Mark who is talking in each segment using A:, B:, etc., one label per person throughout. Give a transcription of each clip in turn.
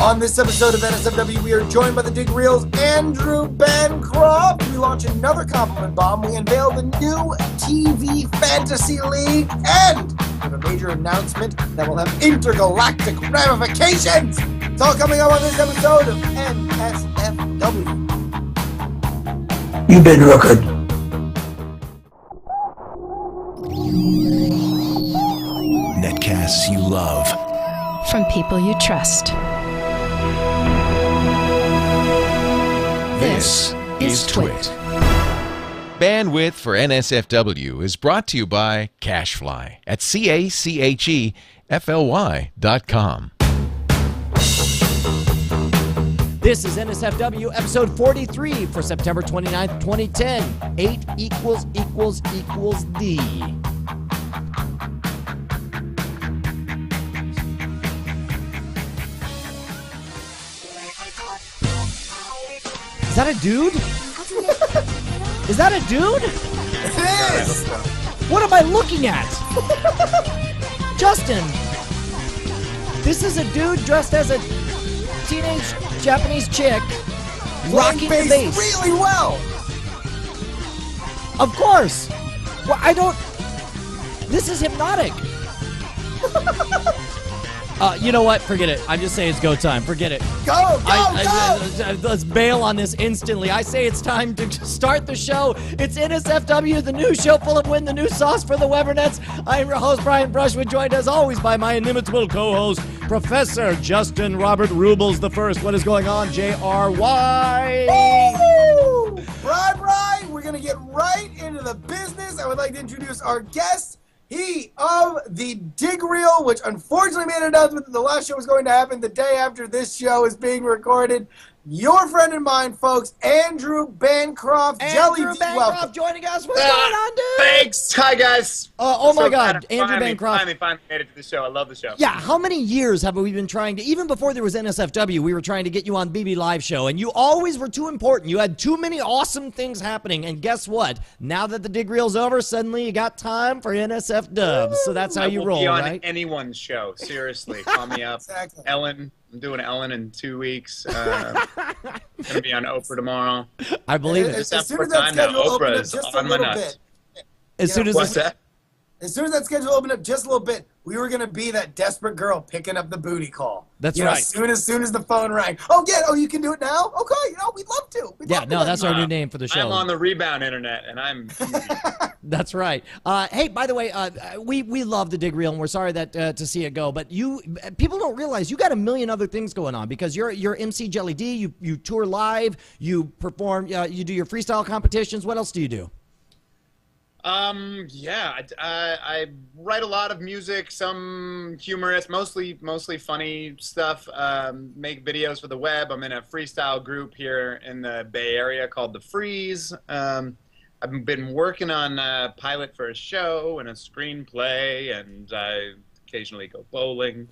A: On this episode of NSFW, we are joined by the Dig Real's Andrew Bancroft. We launch another compliment bomb. We unveil the new TV Fantasy League, and we have a major announcement that will have intergalactic ramifications. It's all coming up on this episode of NSFW.
B: You've been real good.
C: Netcasts you love.
D: From people you trust. This is Twit.
E: Bandwidth for NSFW is brought to you by Cashfly at CACHEFLY.com.
F: This is NSFW episode 43 for September 29th, 2010. 8 == D. Is that a dude? Is that a dude?
A: It is!
F: What am I looking at? Justin, this is a dude dressed as a teenage Japanese chick rocking the bass.
A: Really well!
F: Of course! Well, this is hypnotic. You know what? Forget it. I'm just saying it's go time. Forget it.
A: Go!
F: Let's bail on this instantly. I say it's time to start the show. It's NSFW, the new show full of win, the new sauce for the Webernets. I'm your host, Brian Brushwood, joined as always by my inimitable co-host, Professor Justin Robert Rubles the First. What is going on, JRY?
A: Woo! Brian, we're going to get right into the business. I would like to introduce our guest. He of the Dig Reel, which unfortunately made an announcement that the last show was going to happen the day after this show is being recorded. Your friend and mine, folks, Andrew Bancroft.
F: Andrew
A: Jelly
F: Bancroft
A: welcome.
F: joining us. What's going on, dude?
G: Thanks. Hi, guys.
F: Oh my
G: So
F: God,
G: glad
F: Andrew Bancroft.
G: Finally made it to the show. I love the show.
F: Yeah, how many years have we been trying to, even before there was NSFW, we were trying to get you on BB Live Show, and you always were too important. You had too many awesome things happening, and guess what? Now that the Dig Reel's over, suddenly you got time for NSF dubs, so that's how you roll,
G: be on
F: right?
G: anyone's show. Seriously, call me up.
A: Exactly.
G: Ellen. I'm doing Ellen in 2 weeks. Gonna be on Oprah tomorrow.
F: I believe it.
G: Just
A: As
G: have
A: soon
G: more
A: as that
G: time now.
A: schedule
G: Oprah
A: opened up
G: is
A: just a
G: on my
A: little
G: nuts.
A: bit.
F: As soon as
G: What's that?
A: As soon as that schedule opened up just a little bit, we were going to be that desperate girl picking up the booty call.
F: That's
A: You know,
F: right.
A: As soon as the phone rang. Oh, you can do it now? Okay, we'd love to.
F: That's our new name for the show.
G: I'm on the rebound internet, and I'm
F: That's right. Hey, by the way, we love the Dig Reel, and we're sorry that to see it go. But people don't realize you got a million other things going on because you're MC Jelly D. You tour live. You perform. You do your freestyle competitions. What else do you do?
G: I write a lot of music, some humorous, mostly funny stuff. Make videos for the web. I'm in a freestyle group here in the Bay Area called The Freeze. I've been working on a pilot for a show and a screenplay, and I occasionally go bowling.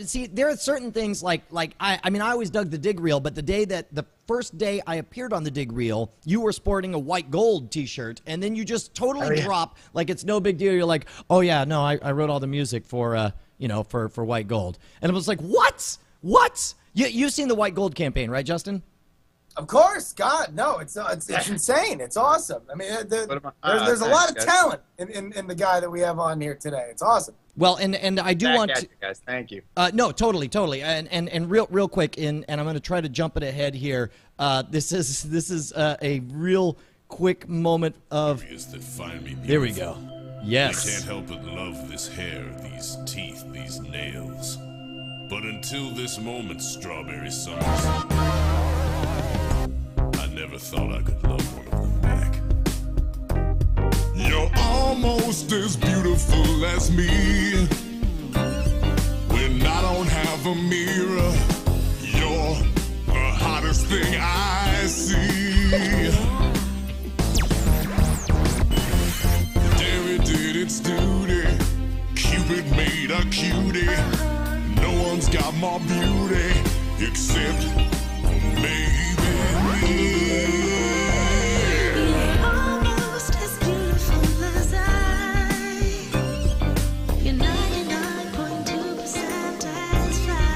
F: See, there are certain things like I always dug the Dig Reel, but the first day I appeared on the Dig Reel, you were sporting a white gold T-shirt, and then you just totally drop like it's no big deal. You're like, oh yeah, no, I wrote all the music for for white gold, and I was like, what? You've seen the white gold campaign, right, Justin?
A: Of course, God, no, it's insane. It's awesome. I mean, there's a lot of talent in the guy that we have on here today. It's awesome.
F: Well, and I do want to,
G: you guys. Thank you.
F: No, totally, and real quick, and I'm going to try to jump it ahead here. This is a real quick moment of. There we go. Yes.
H: I can't help but love this hair, these teeth, these nails. But until this moment, Strawberry Summers, I never thought I could love one of them back. You're almost as beautiful as me. When I don't have a mirror, you're the hottest thing I see. Dairy did its duty. Cupid made a cutie. No one's got more beauty except maybe me.
I: Almost as beautiful as I. You're 99.2% as fine.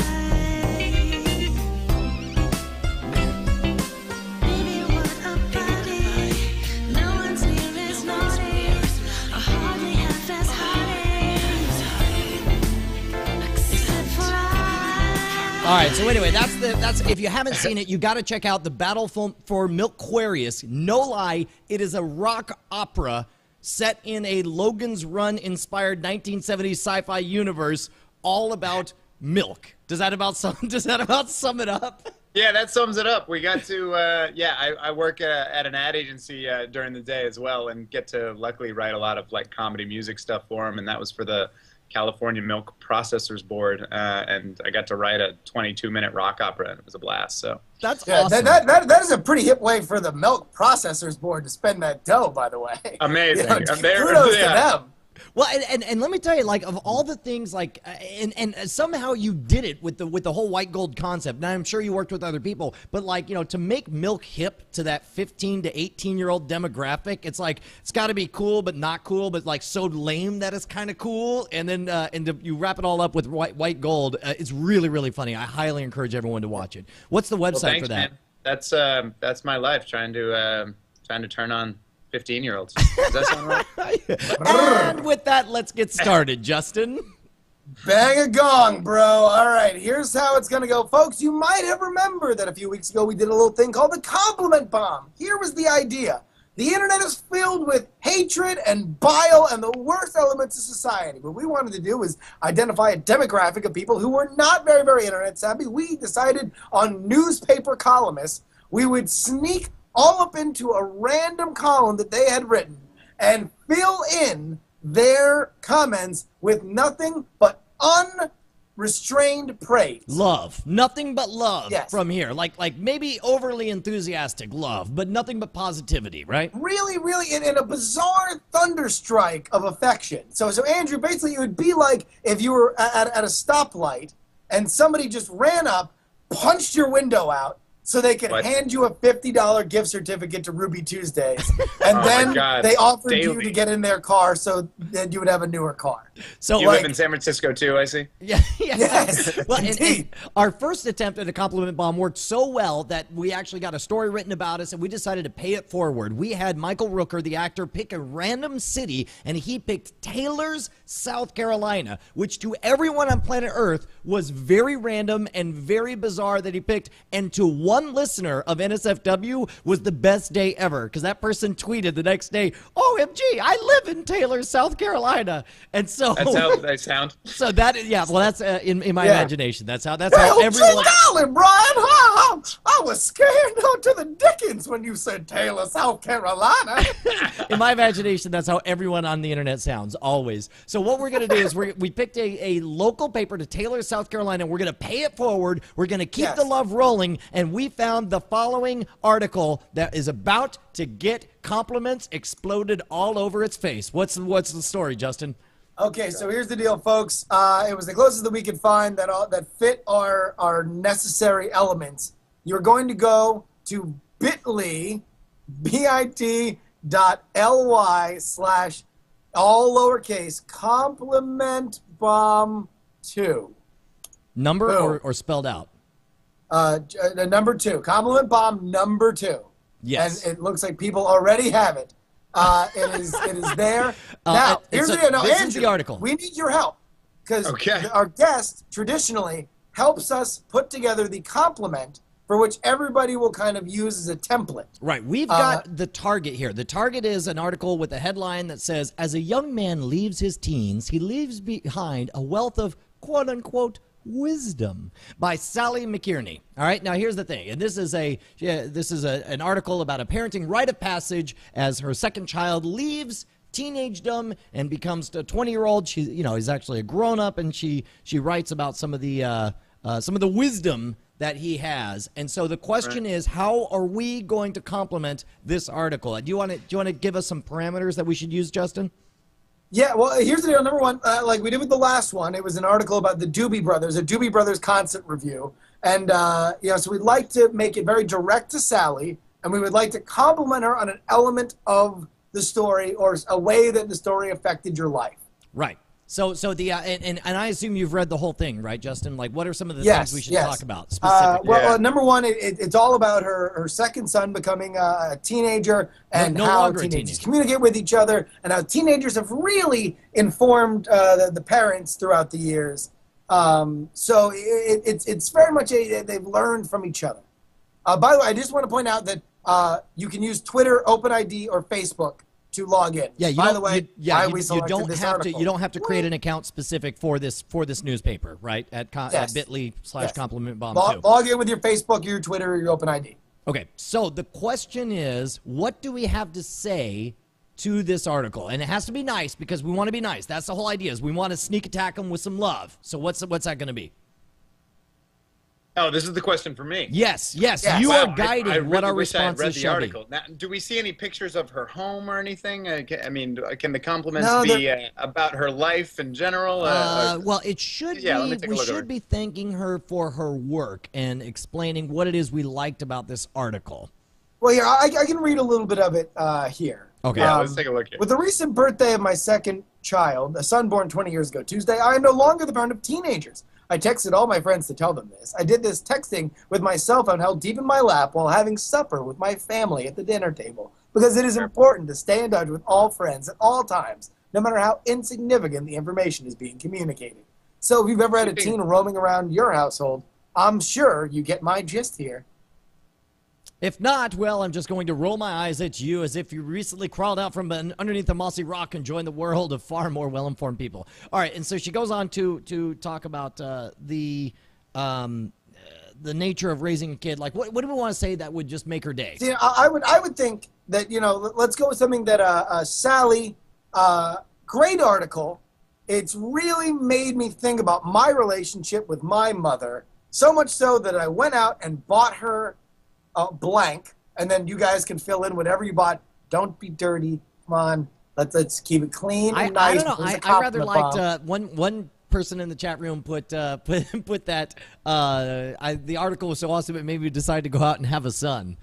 F: All right, so anyway, that's if you haven't seen it, you got to check out the Battle for Milquarius. No lie, it is a rock opera set in a Logan's Run inspired 1970s sci-fi universe, all about milk. Does that about sum it up?
G: Yeah, that sums it up. We got to, I work at an ad agency during the day as well, and get to luckily write a lot of like comedy music stuff for them, and that was for the California Milk Processors Board, and I got to write a 22-minute rock opera, and it was a blast. So
F: that's awesome.
A: That is a pretty hip way for the Milk Processors Board to spend that dough, by the way.
G: Amazing.
A: Kudos to them.
F: Well, and let me tell you, like, of all the things, like, and somehow you did it with the whole white gold concept. Now, I'm sure you worked with other people, but, like, you know, to make milk hip to that 15 to 18-year-old demographic, it's like, it's got to be cool but not cool, but, like, so lame that it's kind of cool. And then you wrap it all up with white gold. It's really, really funny. I highly encourage everyone to watch it. What's the website for that?
G: Man. That's my life, trying to turn on 15-year-olds. Does that sound right?
F: And with that, let's get started, Justin.
A: Bang a gong, bro. All right, here's how it's going to go. Folks, you might have remembered that a few weeks ago we did a little thing called the compliment bomb. Here was the idea. The internet is filled with hatred and bile and the worst elements of society. What we wanted to do was identify a demographic of people who were not very, very internet savvy. We decided on newspaper columnists, we would sneak all up into a random column that they had written and fill in their comments with nothing but unrestrained praise.
F: Love. Nothing but love
A: from
F: here. Like maybe overly enthusiastic love, but nothing but positivity, right?
A: Really, really in a bizarre thunderstrike of affection. So Andrew, basically it would be like if you were at a stoplight and somebody just ran up, punched your window out, so they could hand you a $50 gift certificate to Ruby Tuesdays. And then they offered you to get in their car so that you would have a newer car.
G: So you live in San Francisco too, I see.
F: Yeah.
A: Yes.
F: Well, and our first attempt at a compliment bomb worked so well that we actually got a story written about us, and we decided to pay it forward. We had Michael Rooker, the actor, pick a random city, and he picked Taylor's, South Carolina, which to everyone on planet Earth was very random and very bizarre that he picked, and to one listener of NSFW was the best day ever, because that person tweeted the next day, OMG, I live in Taylor, South Carolina. And so
G: that's how they sound.
F: So that, well, that's in my imagination. That's how everyone.
A: Golly, Brian, I was scared to the dickens when you said Taylor, South Carolina.
F: In my imagination, that's how everyone on the internet sounds, always. So what we're going to do is we picked a local paper to Taylor, South Carolina. We're going to pay it forward. We're going to keep the love rolling, and we found the following article that is about to get compliments exploded all over its face. What's the story, Justin?
A: Okay, so here's the deal, folks. It was the closest that we could find that fit our necessary elements. You're going to go to bit.ly, bit.ly/ all lowercase compliment bomb 2.
F: Number or spelled out?
A: Number 2. Compliment bomb number 2.
F: Yes.
A: And it looks like people already have it. It is there. Now,
F: this
A: Andrew,
F: is the article.
A: We need your help because our guest traditionally helps us put together the compliment for which everybody will kind of use as a template.
F: Right. We've got the target here. The target is an article with a headline that says, as a young man leaves his teens, he leaves behind a wealth of quote-unquote wisdom by Sally McKierney. All right, now here's the thing, and this is an article about a parenting rite of passage as her second child leaves teenagedom and becomes a 20-year-old. He's actually a grown-up, and she writes about some of the wisdom that he has. And so the question is, how are we going to compliment this article? Do you want to give us some parameters that we should use, Justin?
A: Yeah, well, here's the deal. Number one, like we did with the last one, it was an article about the Doobie Brothers, a Doobie Brothers concert review. And, so we'd like to make it very direct to Sally, and we would like to compliment her on an element of the story or a way that the story affected your life.
F: Right. So and I assume you've read the whole thing, right, Justin? Like, what are some of the things we should talk about specifically?
A: Well, number one, it's all about her second son becoming a teenager and how teenagers communicate with each other and how teenagers have really informed the parents throughout the years. So it's very much they've learned from each other. By the way, I just want to point out that you can use Twitter, OpenID, or Facebook to log in.
F: Yeah.
A: By the way, why we
F: you
A: selected
F: don't
A: this
F: have
A: article.
F: to. You don't have to create an account specific for this newspaper, right? At
A: Yes.
F: bit.ly/compliment bomb
A: Log in with your Facebook, your Twitter, or your OpenID.
F: Okay. So the question is, what do we have to say to this article? And it has to be nice because we want to be nice. That's the whole idea. Is we want to sneak attack them with some love. So what's that going to be?
G: Oh, this is the question for me.
F: Yes.
A: Yes.
F: You
G: Wow,
F: are guiding
G: I
F: what our
G: wish I had
F: responses
G: read the
F: shall be.
G: article. Now, do we see any pictures of her home or anything? I mean, can the compliments
A: No,
G: be about her life in general?
F: Well, it should
G: yeah, let me
F: be.
G: take a
F: We
G: look at her.
F: should be thanking her for her work and explaining what it is we liked about this article.
A: Well, here, I can read a little bit of it here.
F: Okay.
G: Yeah, let's take a look here.
A: With the recent birthday of my second child, a son born 20 years ago Tuesday, I am no longer the parent of teenagers. I texted all my friends to tell them this. I did this texting with my cell phone held deep in my lap while having supper with my family at the dinner table, because it is important to stay in touch with all friends at all times, no matter how insignificant the information is being communicated. So if you've ever had a teen roaming around your household, I'm sure you get my gist here.
F: If not, well, I'm just going to roll my eyes at you as if you recently crawled out from underneath a mossy rock and joined the world of far more well-informed people. All right, and so she goes on to talk about the nature of raising a kid. Like, what do we want to say that would just make her day?
A: See, I would think that, let's go with something that Sally, great article. It's really made me think about my relationship with my mother, so much so that I went out and bought her blank, and then you guys can fill in whatever you bought. Don't be dirty. Come on, let's keep it clean and nice.
F: I don't know. I rather liked one person in the chat room put that the article was so awesome it made me decide to go out and have a son,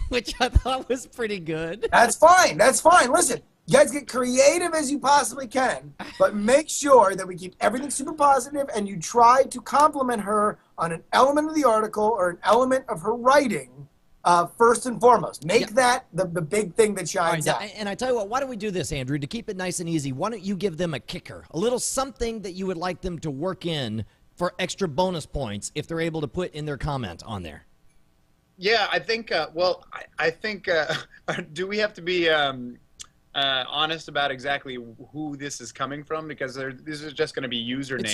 F: which I thought was pretty good.
A: That's fine. That's fine. Listen, you guys get creative as you possibly can, but make sure that we keep everything super positive and you try to compliment her on an element of the article or an element of her writing. First and foremost, make that the big thing that shines out.
F: And I tell you what, why don't we do this, Andrew, to keep it nice and easy? Why don't you give them a kicker, a little something that you would like them to work in for extra bonus points if they're able to put in their comment on there?
G: Yeah, I think. I think. Do we have to be honest about exactly who this is coming from? Because this is just going to be usernames.
F: It's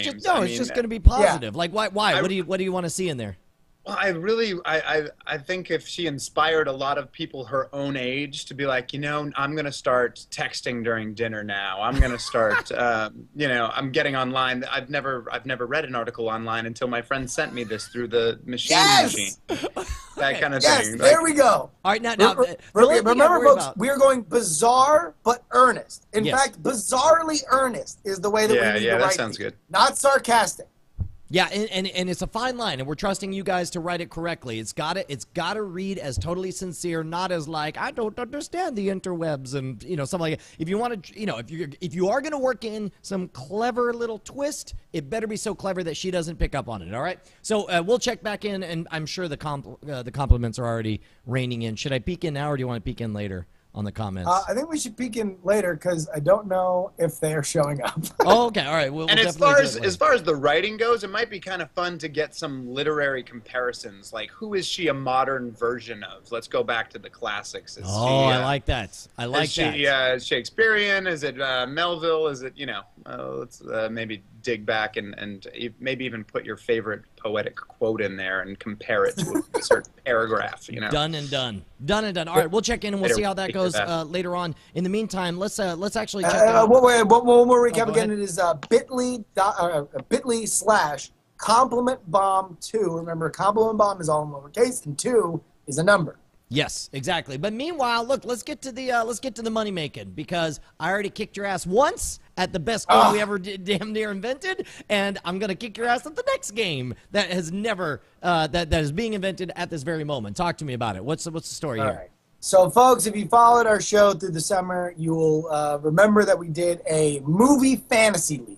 F: just going to be positive. Like, why? What do you want to see in there?
G: Well, I think if she inspired a lot of people her own age to be like, I'm going to start texting during dinner now. I'm going to start, I'm getting online. I've never read an article online until my friend sent me this through the machine. That kind of thing.
A: Yes, there we go.
F: All right, now
A: remember, folks, we are going bizarre but earnest. In
F: Yes.
A: fact, bizarrely earnest is the way that we need to write
G: that sounds
A: these.
G: good.
A: Not sarcastic.
F: Yeah, and it's a fine line, and we're trusting you guys to write it correctly. It's got to read as totally sincere, not as like I don't understand the interwebs and something like that. If you want to, if you are going to work in some clever little twist, it better be so clever that she doesn't pick up on it. All right, so we'll check back in, and I'm sure the compliments are already raining in. Should I peek in now, or do you want to peek in later on the comments?
A: I think we should peek in later because I don't know if they are showing up.
F: Oh, okay, all right.
G: And as far as the writing goes, it might be kind of fun to get some literary comparisons. Like, who is she a modern version of? Let's go back to the classics.
F: I like that. Is
G: she Shakespearean? Is it Melville? Is it let's maybe dig back and maybe even put your favorite poetic quote in there and compare it to a certain paragraph.
F: Done and done. All right, we'll check in and we'll see how that goes later on. In the meantime, let's actually check out.
A: One more recap again. It is bit.ly/compliment-bomb2. Remember, compliment bomb is all in lowercase and 2 is a number.
F: Yes, exactly. But meanwhile, look, let's get to the money making, because I already kicked your ass once at the best game we ever damn near invented, and I'm gonna kick your ass at the next game that has never that is being invented at this very moment. Talk to me about it. What's the story here?
A: All right. So, folks, if you followed our show through the summer, you will remember that we did a movie fantasy league.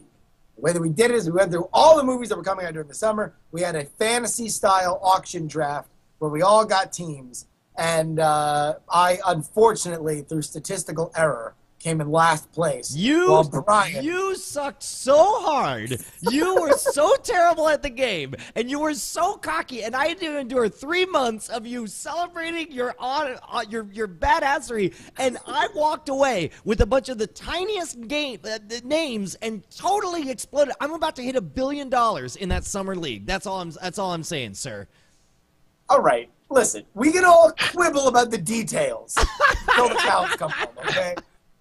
A: The way that we did it is we went through all the movies that were coming out during the summer. We had a fantasy-style auction draft where we all got teams. And I, unfortunately, through statistical error, came in last place.
F: You
A: Brian,
F: you sucked so hard. You were so terrible at the game, and you were so cocky. And I had to endure 3 months of you celebrating your badassery. And I walked away with a bunch of the tiniest names and totally exploded. I'm about to hit $1 billion in that summer league. That's all I'm saying, sir.
A: all right, listen, we can all quibble about the details until the cows come home, okay?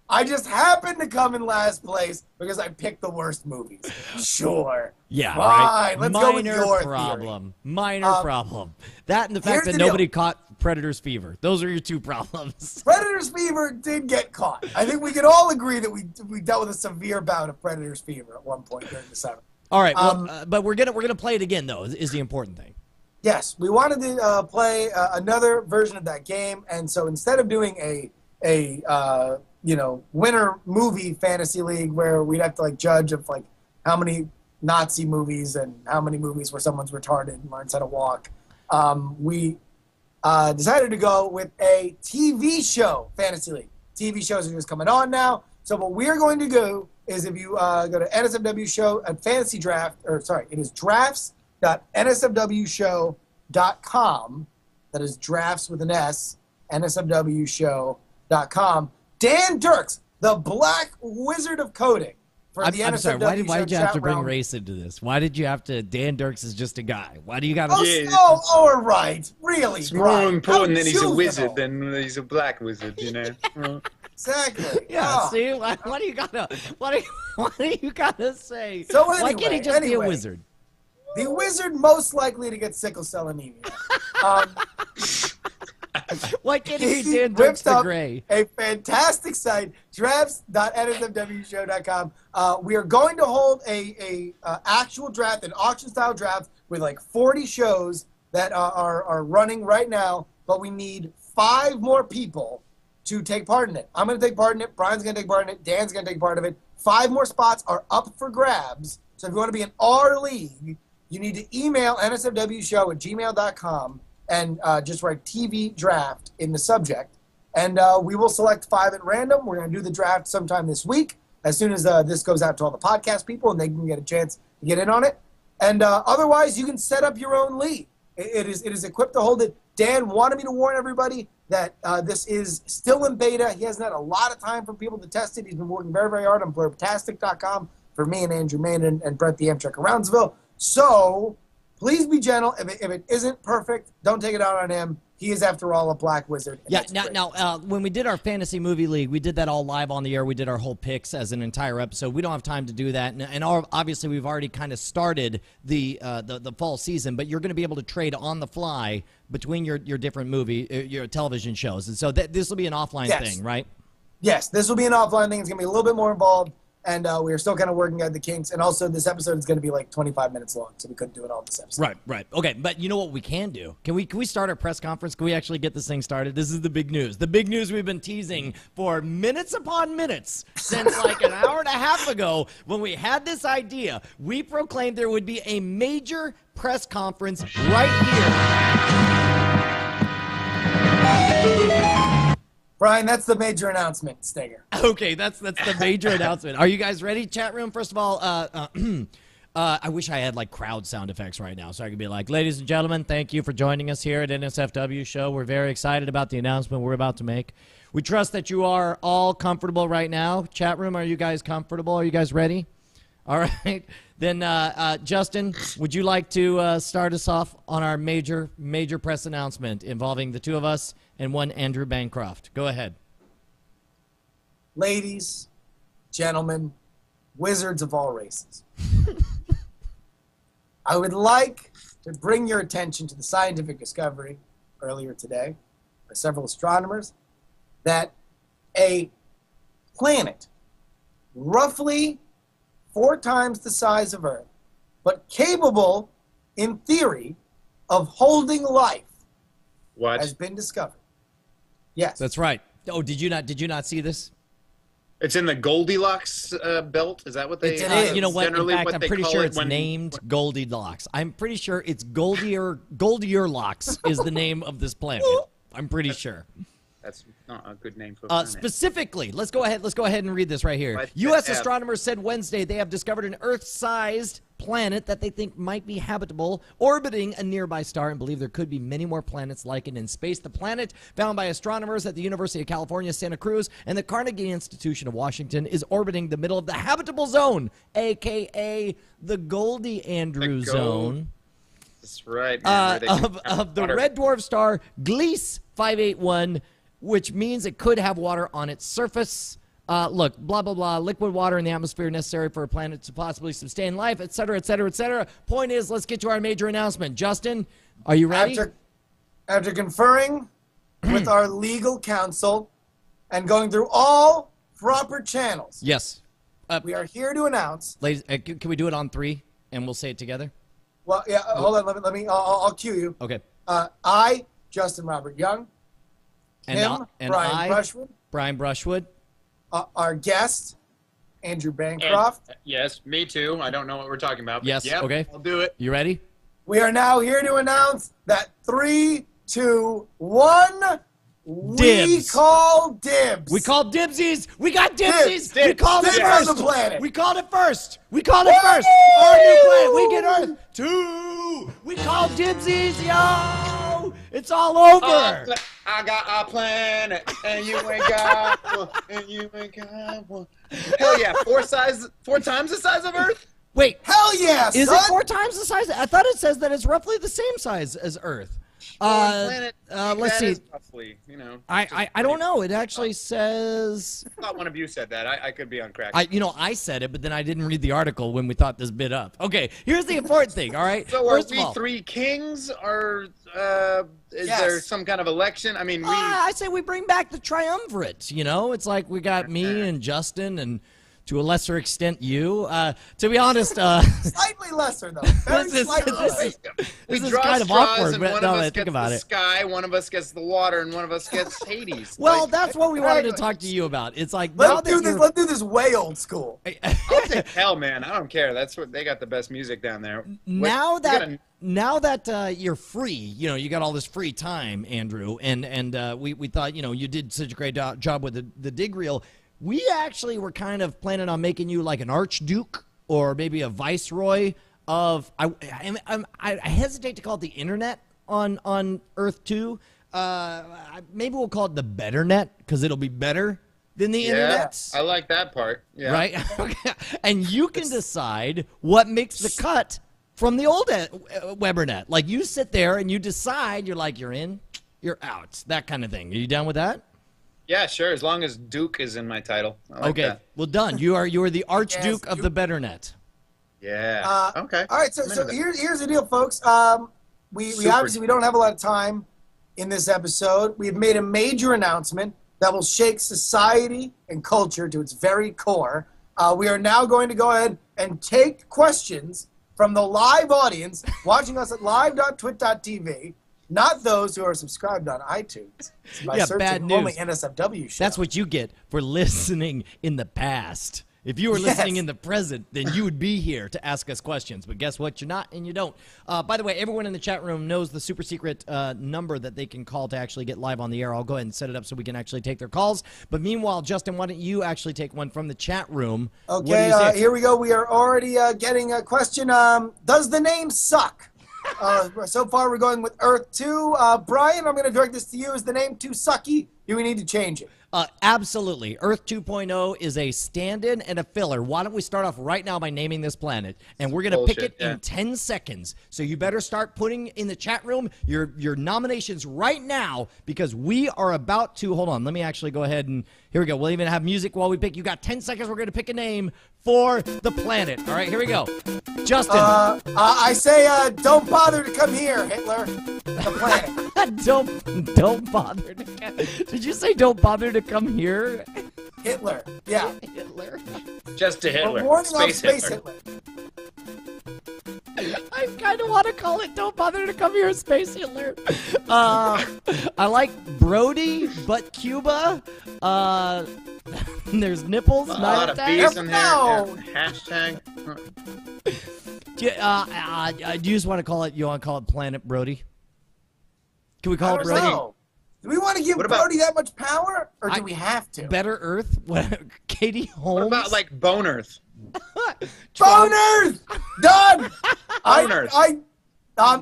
A: I just happened to come in last place because I picked the worst movies. Sure.
F: Yeah,
A: fine.
F: right.
A: Let's go with your
F: problem. Minor problem. That and the fact
A: here's
F: that
A: the
F: nobody caught Predator's Fever. Those are your two problems.
A: Predator's Fever did get caught. I think we can all agree that we dealt with a severe bout of Predator's Fever at one point during the summer.
F: All right, well, but we're gonna play it again though. Is the important thing.
A: Yes, we wanted to play another version of that game, and so instead of doing a winter movie fantasy league where we'd have to like judge of like how many Nazi movies and how many movies where someone's retarded and learns how to walk, we decided to go with a TV show fantasy league. TV shows are just coming on now. So what we're going to do is if you go to NSFW show at fantasy draft, it is drafts.nsfwshow.com. That is drafts with an S, nsfwshow.com. Dan Dirks, the Black Wizard of Coding.
F: I'm sorry, why did you have to bring race into this? Why did you have to? Dan Dirks is just a guy. Why do you got to?
A: All right. Really?
G: It's more important that he's a wizard than he's a black wizard, you know?
A: Exactly.
F: Yeah, see? Why do you got to say?
A: So
F: why can't he just be a wizard?
A: The wizard most likely to get sickle cell anemia.
F: Why can't he be Dan Dirks the Gray?
A: A fantastic site, drafts.nsfwshow.com. We are going to hold a actual draft, an auction-style draft with like 40 shows that are running right now, but we need 5 more people to take part in it. I'm going to take part in it. Brian's going to take part in it. Dan's going to take part of it. 5 more spots are up for grabs. So if you want to be in our league, you need to email nsfwshow@gmail.com and just write TV draft in the subject. And we will select 5 at random. We're going to do the draft sometime this week as soon as this goes out to all the podcast people and they can get a chance to get in on it. And otherwise, you can set up your own league. It is equipped to hold it. Dan wanted me to warn everybody that this is still in beta. He hasn't had a lot of time for people to test it. He's been working very, very hard on blurbtastic.com for me and Andrew Mann and Brett the Amtrak of Roundsville. So please be gentle. If it isn't perfect, don't take it out on him. He is, after all, a black wizard.
F: Yeah, now, when we did our fantasy movie league, we did that all live on the air. We did our whole picks as an entire episode. We don't have time to do that. And obviously, we've already kind of started the fall season, but you're going to be able to trade on the fly between your different your television shows. And so this will be an offline thing, right?
A: Yes, this will be an offline thing. It's going to be a little bit more involved. And we are still kind of working out the kinks. And also, this episode is going to be like 25 minutes long, so we couldn't do it all this episode.
F: Right. Okay, but you know what we can do? Can we start our press conference? Can we actually get this thing started? This is the big news. The big news we've been teasing for minutes upon minutes since like an hour and a half ago when we had this idea. We proclaimed there would be a major press conference right here.
A: Brian, that's the major announcement, Stinger.
F: Okay, that's the major announcement. Are you guys ready, chat room? First of all, I wish I had like crowd sound effects right now so I could be like, ladies and gentlemen, thank you for joining us here at NSFW Show. We're very excited about the announcement we're about to make. We trust that you are all comfortable right now. Chat room, are you guys comfortable? Are you guys ready? All right. Then, Justin, would you like to start us off on our major press announcement involving the two of us and one Andrew Bancroft? Go ahead.
A: Ladies, gentlemen, wizards of all races. I would like to bring your attention to the scientific discovery earlier today by several astronomers that a planet roughly 4 times the size of Earth, but capable, in theory, of holding life, has been discovered. Yes,
F: that's right. Oh, did you not see this?
G: It's in the Goldilocks belt. Is that what they?
F: You know what? In fact, I'm pretty sure it's named Goldilocks. I'm pretty sure it's Goldilocks is the name of this planet. I'm pretty sure.
G: That's not a good name for a planet.
F: Specifically, let's go ahead and read this right here.
G: What
F: U.S.
G: the F?
F: astronomers said Wednesday they have discovered an Earth-sized planet that they think might be habitable, orbiting a nearby star, and believe there could be many more planets like it in space. The planet, found by astronomers at the University of California, Santa Cruz, and the Carnegie Institution of Washington, is orbiting the middle of the habitable zone, a.k.a. the Goldie Andrew zone.
G: That's right, man.
F: Of the red dwarf star Gliese 581, which means it could have water on its surface. Look, blah, blah, blah, liquid water in the atmosphere necessary for a planet to possibly sustain life, et cetera, et cetera, et cetera. Point is, let's get to our major announcement. Justin, are you ready?
A: After conferring with our legal counsel and going through all proper channels,
F: Yes.
A: we are here to announce.
F: Ladies, can we do it on 3 and we'll say it together?
A: Well, yeah, hold on. Let me. I'll cue you.
F: Okay.
A: I, Justin Robert Young, Brian Brushwood,
F: Brian Brushwood,
A: our guest, Andrew Bancroft.
G: Yes, me too. I don't know what we're talking about. But
F: Yes,
G: yep,
F: okay.
G: I'll do it.
F: You ready?
A: We are now here to announce that 3, 2, 1. We
F: Dibs.
A: call dibs.
F: We called dibsies. We got dibsies.
G: Dibs.
F: We called it
A: Dibs
F: first.
A: on the planet.
F: We called it first. We called it first. Our new planet. We get Earth 2. We called dibsies, yo. It's all over.
G: I got a planet, and you ain't got one, and you ain't got one. Hell yeah, 4 times the size of Earth?
F: Wait,
A: Hell yeah,
F: is
A: son.
F: it 4 times the size? I thought it says that it's roughly the same size as Earth.
G: Planet,
F: let's
G: that
F: see.
G: is roughly, you know.
F: I don't know. It actually says.
G: I thought one of you said that. I could be on crack.
F: I said it, but then I didn't read the article when we thought this bit up. Okay, here's the important thing. All right.
G: So
F: First
G: are
F: of
G: we
F: all,
G: 3 kings, or is
A: Yes.
G: there some kind of election? I mean,
F: I say we bring back the triumvirate. You know, it's like we got me and Justin and, to a lesser extent, you. To be honest,
A: Slightly lesser, though. Very
F: This is-
A: slightly
F: this
A: lesser.
F: is-
G: we
F: this is
G: draw
F: kind of
G: straws,
F: awkward,
G: and
F: but
G: one
F: now
G: of
F: that I
G: us
F: think
G: gets
F: about
G: the
F: it.
G: sky, one of us gets the water, and one of us gets Hades.
F: Well,
G: Like,
F: that's what we wanted to
A: exactly.
F: talk to you about. It's like now
A: Let's
F: that
A: do this.
F: you're-
A: Let's do this way old school.
G: I'll take hell, man. I don't care. That's what they got the best music down there.
F: now
G: We
F: that
G: gotta-
F: now that you're free, you know, you got all this free time, Andrew, and we thought, you know, you did such a great job with the dig reel. We actually were kind of planning on making you like an archduke or maybe a viceroy of. I hesitate to call it the internet on Earth 2. Maybe we'll call it the better net because it'll be better than the internet.
G: I like that part. Yeah.
F: Right? Okay. And you can decide what makes the cut from the old Webernet. Like, you sit there and you decide, you're like, you're in, you're out. That kind of thing. Are you down with that?
G: Yeah, sure. As long as Duke is in my title. I like
F: Okay.
G: that.
F: Well, done. You are the Archduke of
A: you-
F: the Betternet.
G: Yeah. Okay.
A: All right, so
G: I'm into that.
A: here's the deal, folks. We
G: Super.
A: obviously we don't have a lot of time in this episode. We've made a major announcement that will shake society and culture to its very core. We are now going to go ahead and take questions from the live audience watching us at live.twit.tv, not those who are subscribed on iTunes. By
F: Yeah,
A: searching
F: bad news.
A: only NSFW show.
F: That's what you get for listening in the past. If you were listening
A: Yes.
F: in the present, then you would be here to ask us questions. But guess what? You're not, and you don't. By the way, everyone in the chat room knows the super secret number that they can call to actually get live on the air. I'll go ahead and set it up so we can actually take their calls. But meanwhile, Justin, why don't you actually take one from the chat room? What do
A: Okay,
F: you say?
A: here we go. We are already getting a question. Does the name suck? So far, we're going with Earth 2. Brian, I'm going to direct this to you. Is the name too sucky? Do we need to change it?
F: Absolutely. Earth 2.0 is a stand-in and a filler. Why don't we start off right now by naming this planet? And we're going to pick it
G: Bullshit, yeah.
F: in 10 seconds. So you better start putting in the chat room your nominations right now because we are about to, hold on, let me actually go ahead and, here we go. We'll even have music while we pick. You got 10 seconds. We're going to pick a name for the planet. All right, here we go. Justin.
A: I say don't bother to come here, Hitler. The planet.
F: don't bother to come. Did you say don't bother to come here?
A: Hitler. Yeah.
F: Hitler.
G: Just to Hitler.
A: We're warning off
G: Space
A: Space
G: Hitler.
A: Hitler.
F: I kind of want to call it "Don't Bother to Come Here, Space Hitler." I like Brody, but Cuba. There's nipples.
G: A lot of
F: night
G: B's
F: attack.
G: in there.
A: No.
G: Yeah. Hashtag.
F: Do you just want to call it? You want to call it Planet Brody? Can we call
A: I
F: it
A: don't
F: Brody?
A: know. Do we want to give
G: What about-
A: Brody that much power, or do we have to?
F: Better Earth? What, Katie Holmes?
G: What about like Bone Earth?
A: Bone Earth! Done!
G: Bone Earth.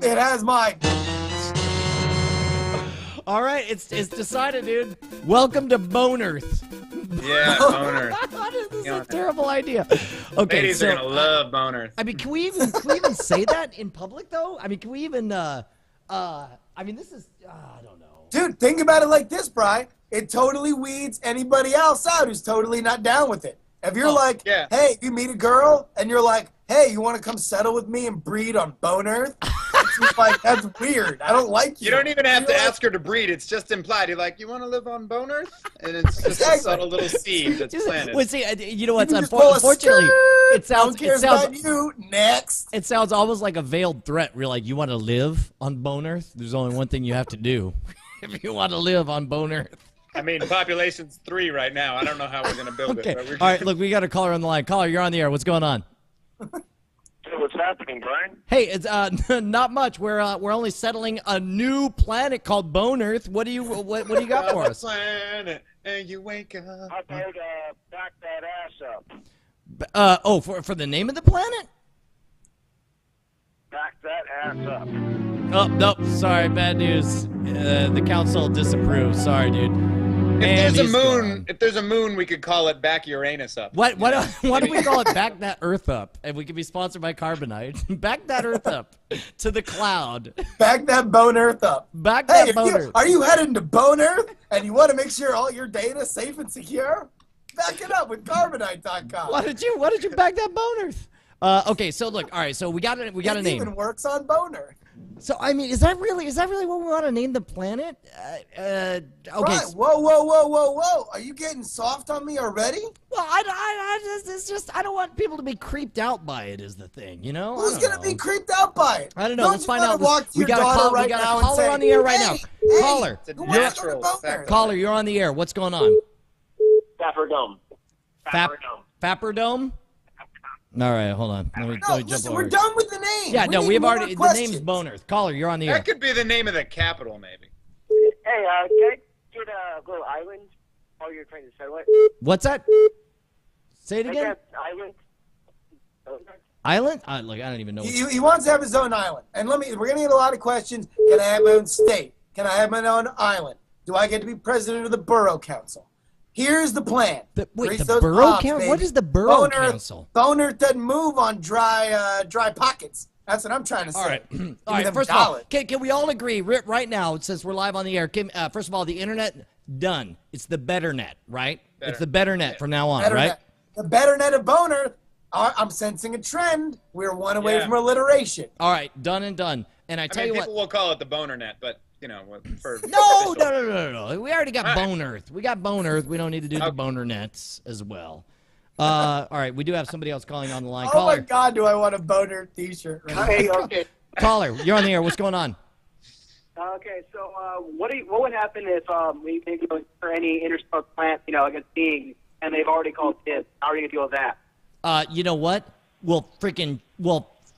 A: It has mine.
F: All right, it's decided, dude. Welcome to Bone Earth.
G: Yeah, Bone Earth.
F: This is a terrible idea. Okay,
G: Ladies
F: so
G: are gonna love Bone Earth.
F: I mean, can we even say that in public though? I mean, can we even I mean, this is I don't know.
A: Dude, think about it like this, Bri. It totally weeds anybody else out who's totally not down with it. If you're hey, you meet a girl and you're like, hey, you want to come settle with me and breed on Bone Earth? It's just like, that's weird. I don't like you.
G: You don't even have to ask her to breed. It's just implied. You're like, you want to live on Bone Earth? And it's just a subtle little seed that's planted.
F: Well, see, you know what's
A: You can just pull a
F: unfortunately, it sounds
A: Who cares about you? Next.
F: It sounds almost like a veiled threat. We're like, you want to live on Bone Earth? There's only one thing you have to do if you want to live on Bone Earth.
G: I mean, population's 3 right now. I don't know how we're going to build
F: Okay.
G: it. But we're
F: All right, look, we got a caller on the line. Caller, you're on the air. What's going on?
C: Hey, what's happening, Brian?
F: Hey, it's not much. We're only settling a new planet called Bone Earth. What do you got for us?
G: Planet, and you wake up.
C: I've heard back that ass up.
F: For the name of the planet?
C: Back that ass up.
F: Oh, nope. Sorry, bad news. The council disapproves. Sorry, dude.
G: If there's a moon, we could call it Back Uranus Up.
F: Why don't we call it Back That Earth Up? And we could be sponsored by Carbonite. Back that Earth up to the cloud.
A: Back that Bone Earth up.
F: Back
A: Hey,
F: that Bone Earth.
A: are you heading to Bone Earth and you want to make sure all your data is safe and secure? Back it up with Carbonite.com.
F: Why did you back that Bone Earth? Okay, so look, all right, so we got a
A: It
F: name.
A: even works on Bone Earth.
F: So I mean, is that really what we want to name the planet? Okay.
A: Right. Whoa. Are you getting soft on me already?
F: Well, it's just I don't want people to be creeped out by it. Is the thing, you know?
A: Who's gonna be creeped out by it?
F: I don't know.
A: Don't
F: Let's
A: you
F: find
A: wanna
F: out.
A: Walk to
F: We
A: your
F: got a
A: daughter
F: caller.
A: right
F: We got
A: now
F: a
A: and
F: caller
A: say,
F: on the air right
A: hey,
F: now.
A: hey,
F: Caller,
G: It's a
A: who wants to go to
G: natural
A: Bone Earth?
G: sacrifice.
F: caller, you're on the air. What's going on?
C: Fapperdome.
F: Fapperdome. All right, hold on. Let me
A: No,
F: jump
A: listen,
F: over.
A: we're done with the name.
F: Yeah, no,
A: need
F: we've
A: more
F: already. The
A: questions.
F: name's Bone Earth. Caller, you're on the air.
G: That could be the name of the capital, maybe.
C: Hey, can I get a little island while you're trying to settle it?
F: What's that? Say it
C: I
F: again.
C: got island.
F: Island? Look, I don't even know.
A: He wants to have his own island. And we're going to get a lot of questions. Can I have my own state? Can I have my own island? Do I get to be president of the borough council? Here's the plan.
F: Wait,
A: Grease
F: the
A: those
F: borough
A: pops,
F: council?
A: baby.
F: What is the borough
A: Bone Earth-
F: council?
A: Bone Earth doesn't move on dry pockets. That's what I'm trying to say.
F: All right.
A: Give
F: All
A: me
F: right.
A: them
F: First of all,
A: dollars.
F: can we all agree right now, since we're live on the air, first of all, the internet, done. It's the better net, right? It's the better net from now on,
A: Better
F: right?
A: net. The better net of Bone Earth. I'm sensing a trend. We're one away
G: Yeah.
A: from alliteration.
F: All right. Done and done. And I
G: I
F: tell
G: mean,
F: you
G: people
F: what.
G: will call it the boner net, but, you know, for
F: No.
G: official.
F: We already got
G: All right.
F: Bone Earth. We got Bone Earth. We don't need to do the
G: Okay.
F: boner nets as well. All right. We do have somebody else calling on the line.
A: Oh my
F: Caller.
A: God, do I want a Bone Earth t-shirt right now.
C: Hey, okay.
F: Caller, you're on the air. What's going on?
C: Okay, so what would happen if we maybe go for any interstellar plant, like a being, and they've already called dibs? How are you gonna deal with that?
F: You know what? We'll freaking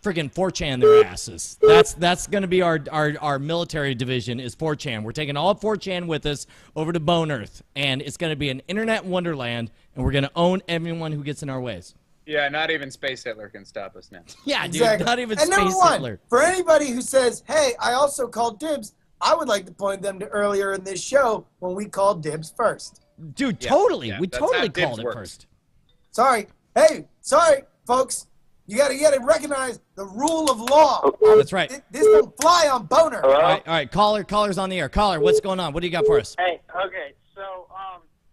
F: 4chan their asses. That's going to be our military division is 4chan. We're taking all of 4chan with us over to Bone Earth, and it's going to be an internet wonderland, and we're going to own everyone who gets in our ways.
G: Yeah, not even Space Hitler can stop us now.
F: Yeah,
A: Exactly.
F: dude, not even
A: and number
F: Space
A: one,
F: Hitler.
A: for anybody who says, hey, I also called dibs, I would like to point them to earlier in this show when we called dibs first.
F: Dude,
G: Yeah,
F: totally.
G: yeah,
F: We
G: that's how
F: totally
G: dibs
F: called it
G: works.
F: first.
A: Sorry. Hey, sorry, folks. You gotta recognize the rule of law.
F: That's right.
A: This don't fly on Boner.
F: All right. Caller's on the air. Caller, what's going on? What do you got for us?
C: Hey, okay, so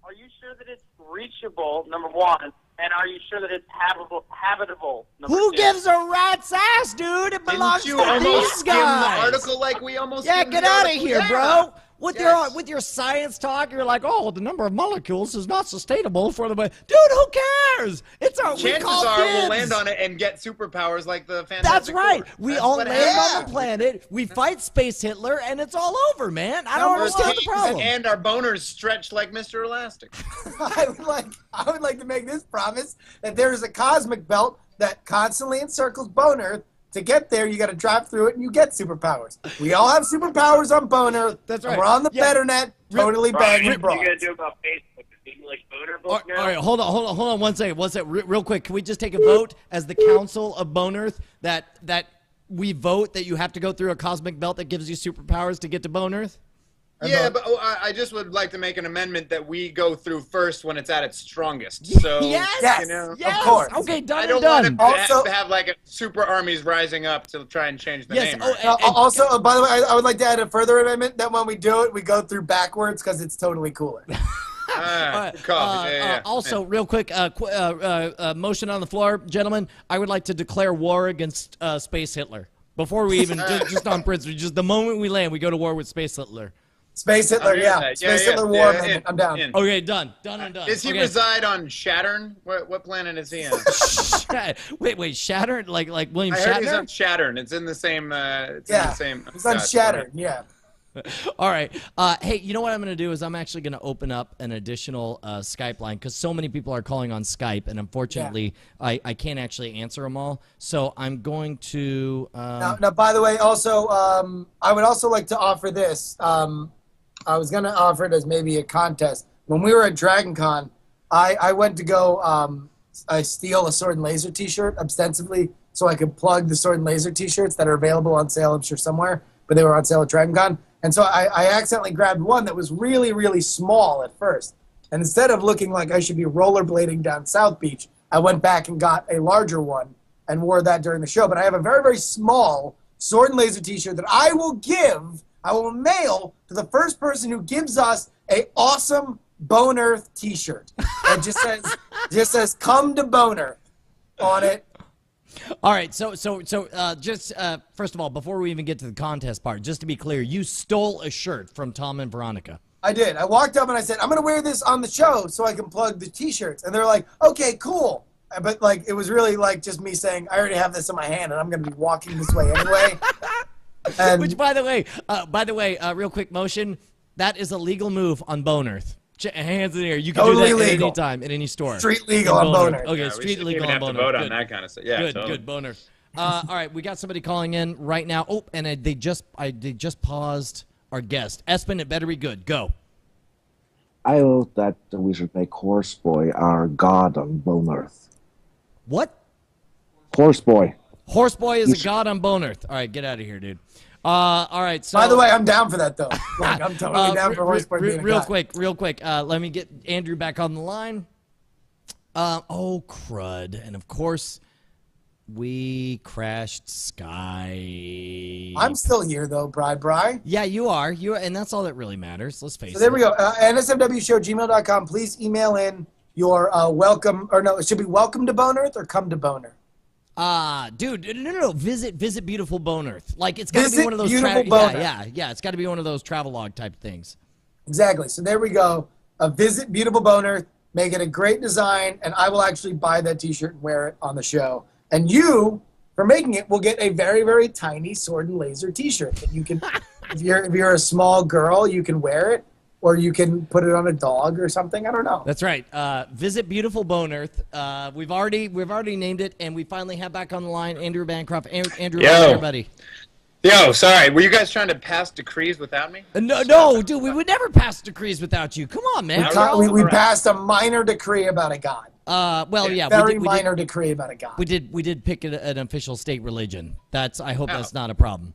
C: are you sure that it's reachable, number one, and are you sure that it's habitable, number
F: Who
C: two?
F: gives a rat's ass, dude? It belongs
G: Didn't you
F: to
G: almost
F: these
G: skim the
F: guys.
G: article like we almost
F: Yeah,
G: skimmed
F: get
G: the
F: out of
G: article?
F: here,
G: Yeah.
F: bro. With
G: Yes.
F: your science talk, you're like, oh, the number of molecules is not sustainable for the. Dude, who cares? It's our. We
G: Chances
F: call
G: are we'll
F: dibs.
G: land on it and get superpowers like the Fantastic
F: That's right.
G: Four.
F: We
G: That's
F: all
G: what
F: land
G: happens.
F: on the planet. We fight Space Hitler, and it's all over, man. I don't
A: Number
F: understand the
A: two,
F: problem.
G: And our boners stretch like Mr. Elastic.
A: I would like to make this promise that there is a cosmic belt that constantly encircles Bone Earth to get there, you got to drive through it, and you get superpowers. We all have superpowers on Boner.
F: That's right.
A: And we're on the Betternet, totally banging
C: What are you
A: broads.
C: gonna do about Facebook? Do you like boner book now?
F: All right, hold on 1 second. One second, real quick. Can we just take a vote as the Council of Bone Earth that we vote that you have to go through a cosmic belt that gives you superpowers to get to Bone Earth?
G: Yeah, but I just would like to make an amendment that we go through first when it's at its strongest. So,
F: Yes,
G: you know,
F: yes.
A: Of course.
F: Okay, done
G: I
F: and
G: don't
F: done.
G: want to
A: Also-
G: have like a super armies rising up to try and change the
F: Yes,
G: name.
F: oh,
G: right?
A: Also, by the way, I would like to add a further amendment that when we do it, we go through backwards because it's totally cooler.
G: Good call. Yeah.
F: Also, real quick, motion on the floor, gentlemen. I would like to declare war against Space Hitler before we even just on principle. Just the moment we land, we go to war with Space Hitler.
A: Space Hitler,
G: Yeah,
A: Space Hitler War Amendment. I'm down.
F: Okay, done and done.
G: Does he
F: Okay.
G: reside on Saturn? What planet is he on?
F: Wait, Shatter? Like William
G: I heard he's
F: Shatner?
G: on Saturn. It's in the same. It's in
A: Yeah,
G: the same.
A: it's on Shattered, yeah.
F: All right. Hey, you know what I'm going to do is I'm actually going to open up an additional Skype line because so many people are calling on Skype, and unfortunately, I can't actually answer them all. So I'm going to.
A: Now, by the way, also, I would also like to offer this. I was going to offer it as maybe a contest. When we were at Dragon Con, I went to go I steal a Sword and Laser t-shirt ostensibly so I could plug the Sword and Laser t-shirts that are available on sale, I'm sure, somewhere, but they were on sale at Dragon Con. And so I accidentally grabbed one that was really, really small at first. And instead of looking like I should be rollerblading down South Beach, I went back and got a larger one and wore that during the show. But I have a very, very small Sword and Laser t-shirt that I will mail to the first person who gives us a awesome Bone Earth t-shirt. It just says come to Bone Earth on it.
F: All right, so just first of all, before we even get to the contest part, just to be clear, you stole a shirt from Tom and Veronica.
A: I did. I walked up and I said, I'm going to wear this on the show so I can plug the t-shirts. And they're like, okay, cool. But like, it was really like just me saying, I already have this in my hand and I'm going to be walking this way anyway. And
F: Which, by the way, real quick motion, that is a legal move on Bone Earth. Hands in the air. You can
A: Totally
F: do that at
A: legal.
F: any time, in any store.
A: Street legal on Bone Earth.
F: Okay,
G: Yeah,
F: street
G: we
F: legal
G: shouldn't
F: on
G: have
F: Bone
G: to vote
F: Earth.
G: on that kind of stuff. Yeah,
F: Good,
G: totally.
F: good, Bone Earth. All right, we got somebody calling in right now. Oh, and they just paused our guest. Espen, it better be good. Go.
B: I vote that we should make Horseboy our god on Bone Earth.
F: What?
B: Horseboy.
F: Horseboy is a god on Bone Earth. All right, get out of here, dude. All right, so.
A: by the way, I'm down for that though. Like, I'm totally down for Horseboy being a guy.
F: real quick. Let me get Andrew back on the line. Oh, crud. And of course, we crashed Sky.
A: I'm still here though, Bri.
F: Yeah, you are. And that's all that really matters. Let's face it.
A: So there we go. NSFWshow@gmail.com. Please email in your welcome, or no, it should be welcome to Bone Earth or come to Bone Earth.
F: Dude, no. Visit beautiful Bone Earth. Like it's got to be
A: Visit
F: one of those.
A: beautiful Bone Earth.
F: Yeah. It's got to be one of those travelogue type things.
A: Exactly. So there we go. Visit beautiful Bone Earth. Make it a great design, and I will actually buy that T-shirt and wear it on the show. And you, for making it, will get a very, very tiny Sword and Laser T-shirt that you can, if you're a small girl, you can wear it, or you can put it on a dog or something. I don't know.
F: That's right. Visit beautiful Bone Earth. We've already named it, and we finally have back on the line Andrew Bancroft. Andrew, everybody.
G: Yo, sorry. Were you guys trying to pass decrees without me?
F: No, dude. We would never pass decrees without you. Come on, man.
A: We passed a minor decree about a god.
F: We
A: minor decree about a god.
F: We did pick an official state religion. I hope that's not a problem.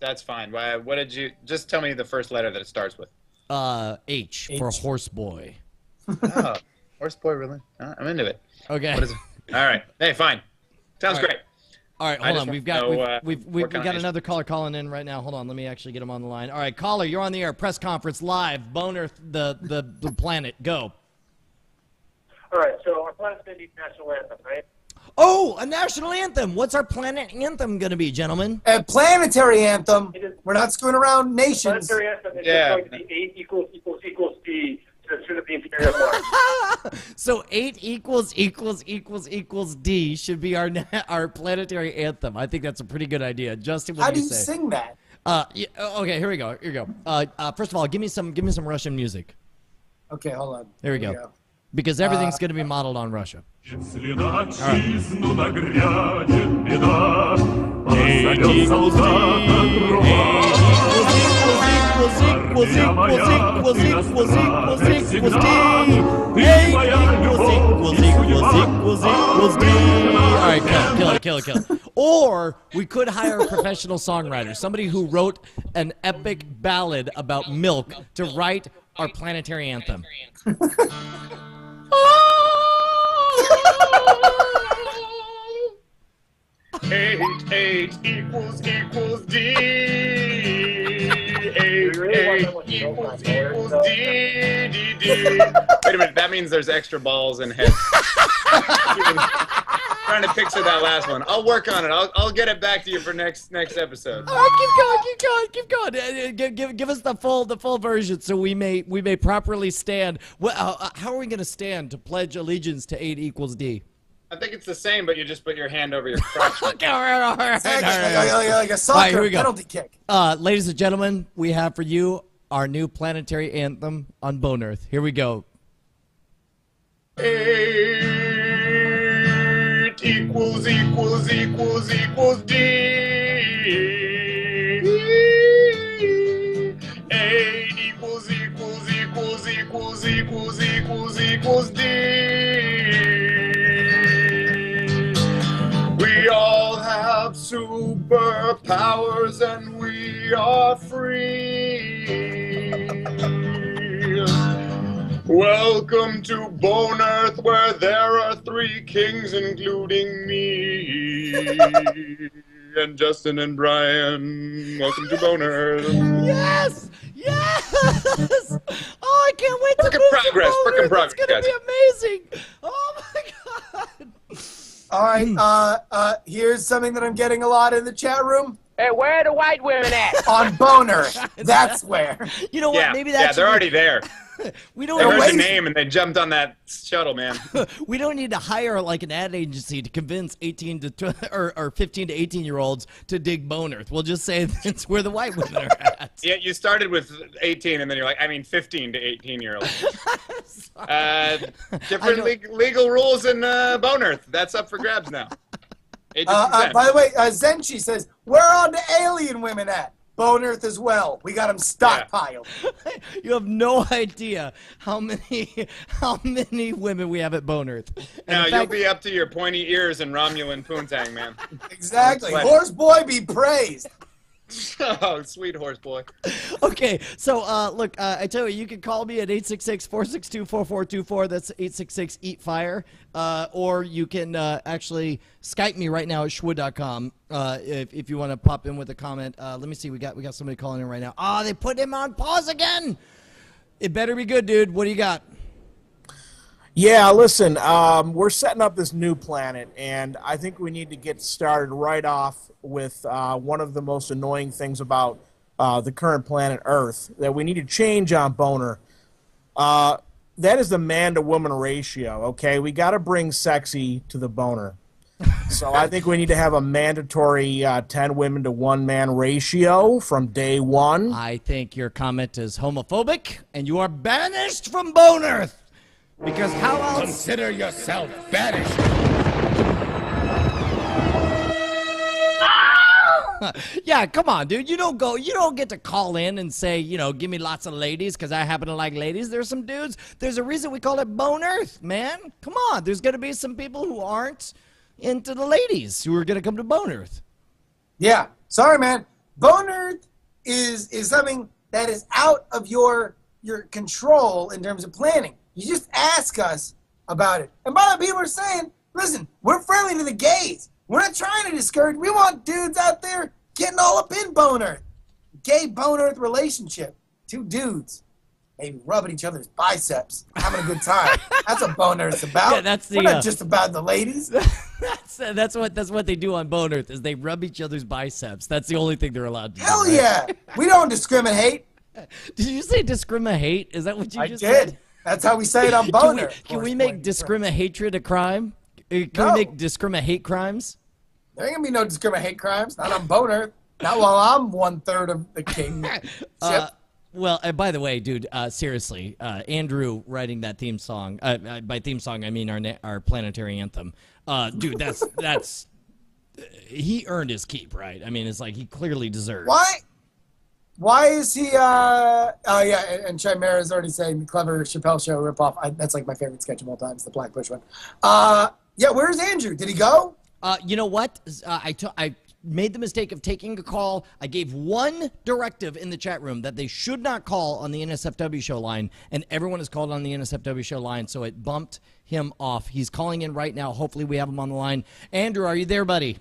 G: That's fine. What did you? Just tell me the first letter that it starts with.
F: H for Horseboy.
G: Oh, Horseboy, really? I'm into it.
F: Okay.
G: What is it? All right. Hey, fine. Sounds great.
F: All right, hold on. We've got another caller calling in right now. Hold on, let me actually get him on the line. All right, caller, you're on the air. Press conference live. Bone Earth, the planet. Go.
C: All right, so our planet's going to be national anthem, right?
F: Oh, a national anthem. What's our planet anthem going to be, gentlemen?
A: A planetary anthem. We're not screwing around nations.
C: Planetary anthem is going to be 8 equals D to the imperial mark.
F: So 8 equals D should be our planetary anthem. I think that's a pretty good idea. Justin, what do you say?
A: How do you sing that?
F: Okay, here we go. First of all, give me some Russian music.
A: Okay, hold on.
F: Here we go. Because everything's going to be modeled on Russia. All right, kill it. Or we could hire a professional songwriter, somebody who wrote an epic ballad about milk to write our planetary anthem.
G: 8 equals D. 8 equals D. Wait a minute, that means there's extra balls and heads. Trying to picture that last one. I'll work on it. I'll get it back to you for next episode.
F: All right, keep going. Give us the full version so we may properly stand. How are we going to stand to pledge allegiance to 8 equals D?
G: I think it's the same, but you just put your hand over your crotch.
F: Okay, all right.
A: Like a soccer
F: here we go.
A: penalty kick.
F: Ladies and gentlemen, we have for you our new planetary anthem on Bone Earth. Here we go.
G: 8 equals D. 8 equals D. We all have superpowers and we are free. Welcome to Bone Earth, where there are 3 kings, including me. And Justin and Brian. Welcome to Bone Earth.
F: Yes! Oh, I can't wait to move to Bone Earth. It's going to be amazing. Oh, my God.
A: All right, here's something that I'm getting a lot in the chat room.
J: Hey, where are the white women at?
A: On Bone Earth. That's where.
F: You know what?
G: Yeah,
F: Maybe that's.
G: they're already there.
F: We don't.
G: They heard the name and they jumped on that shuttle, man.
F: We don't need to hire like an ad agency to convince 18 to or 15 to 18-year-olds to dig Bone Earth. We'll just say that's where the white women are at.
G: Yeah, you started with 18 and then you're like, 15 to 18-year-olds. Different legal rules in Bone Earth. That's up for grabs now.
A: By the way, Zenchi says, where are the alien women at? Bone Earth as well. We got them stockpiled.
F: Yeah. You have no idea how many women we have at Bone Earth.
G: Now you'll be up to your pointy ears and Romulan poontang, man.
A: Exactly. Horse boy be praised.
G: Oh, sweet horse boy.
F: Okay, so look, I tell you can call me at 866-462-4424. That's 866-EAT-FIRE. Or you can actually Skype me right now at shwood.com if you want to pop in with a comment. Let me see. We got somebody calling in right now. Oh, they put him on pause again. It better be good, dude. What do you got?
K: Yeah, listen, we're setting up this new planet, and I think we need to get started right off with one of the most annoying things about the current planet Earth that we need to change on Boner. That is the man-to-woman ratio, okay? We got to bring sexy to the boner. So I think we need to have a mandatory 10 women to 1 man ratio from day one.
F: I think your comment is homophobic, and you are banished from Bone Earth. Because how else?
H: Consider yourself banished.
F: Yeah, come on, dude. You don't get to call in and say, give me lots of ladies because I happen to like ladies. There's some dudes. There's a reason we call it Bone Earth, man. Come on. There's going to be some people who aren't into the ladies who are going to come to Bone Earth.
A: Yeah. Sorry, man. Bone Earth is something that is out of your control in terms of planning. You just ask us about it. And by the way, people are saying, listen, we're friendly to the gays. We're not trying to discourage. We want dudes out there getting all up in Bone Earth. Gay Bone Earth relationship. 2 dudes. Maybe rubbing each other's biceps. Having a good time. That's what Bone Earth's about.
F: Yeah,
A: we're not just about the ladies.
F: That's what they do on Bone Earth is they rub each other's biceps. That's the only thing they're allowed to do.
A: Hell
F: right?
A: yeah. We don't discriminate.
F: Did you say discriminate? Is that what you just
A: said?
F: said?
A: That's how we say it on Bone Earth.
F: Can we make discriminate a crime? Can we make discriminate crimes?
A: There ain't gonna be no discriminate crimes. Not on Bone Earth. Not while I'm 1/3 of the king.
F: Well, by the way, dude, seriously, Andrew writing that theme song. By theme song, I mean our planetary anthem. Dude, that's he earned his keep, right? I mean, it's like he clearly deserved.
A: Why is he? Oh yeah, and Chimera is already saying the clever Chappelle Show ripoff. That's like my favorite sketch of all time. It's the Black Bush one. Yeah, where's Andrew? Did he go?
F: You know what? I made the mistake of taking a call. I gave one directive in the chat room that they should not call on the NSFW show line, and everyone has called on the NSFW show line, so it bumped him off. He's calling in right now. Hopefully we have him on the line. Andrew, are you there, buddy?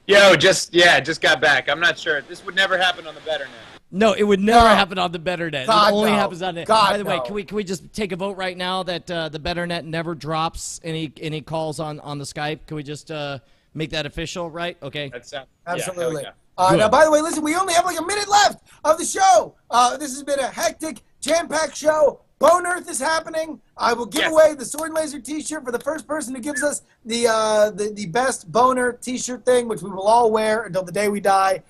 G: Yo, just got back. I'm not sure. This would never happen on the Better Net.
F: No, it would never happen on the Better Net.
A: God,
F: it only
A: no.
F: happens on it.
A: God,
F: By the way,
A: no.
F: can we just take a vote right now that the Better Net never drops any calls on the Skype? Can we just make that official, right? Okay.
G: That's
A: Absolutely.
G: Yeah.
A: Now, by the way, listen, we only have like a minute left of the show. This has been a hectic, jam-packed show. Bone Earth is happening. I will give away the Sword and Laser T-shirt for the first person who gives us the best Bone Earth T-shirt thing, which we will all wear until the day we die.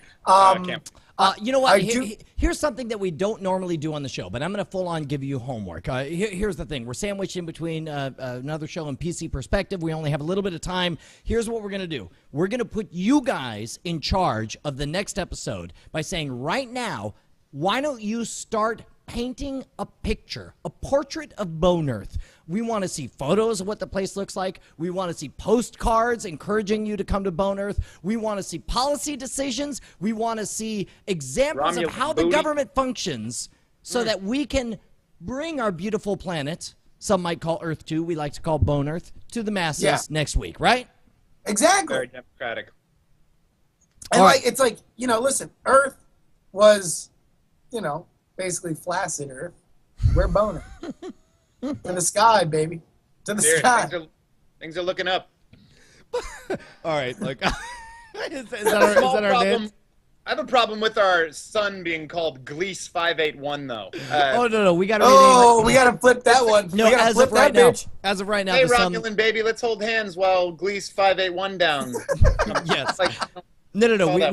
F: You know what? Here's something that we don't normally do on the show, but I'm going to full on give you homework. Here's the thing. We're sandwiched in between another show and PC Perspective. We only have a little bit of time. Here's what we're going to do. We're going to put you guys in charge of the next episode by saying right now, why don't you start painting a picture, a portrait of Bone Earth. We want to see photos of what the place looks like. We want to see postcards encouraging you to come to Bone Earth. We want to see policy decisions. We want to see examples of how the government functions so that we can bring our beautiful planet, some might call Earth 2, we like to call Bone Earth, to the masses next week, right?
A: Exactly.
G: Very democratic.
A: And it's like, listen, Earth was, basically flaccid Earth. We're Bone Earth. To the sky, baby. To the sky.
G: Things are looking up.
F: All right. Look, is that our name?
G: I have a problem with our son being called Gleese 581, though.
F: No. We got to
A: we got to flip that one.
F: No, as of right now. As of right now.
G: Hey, Romulan baby, let's hold hands while Gleese 581 down.
F: Yes. No.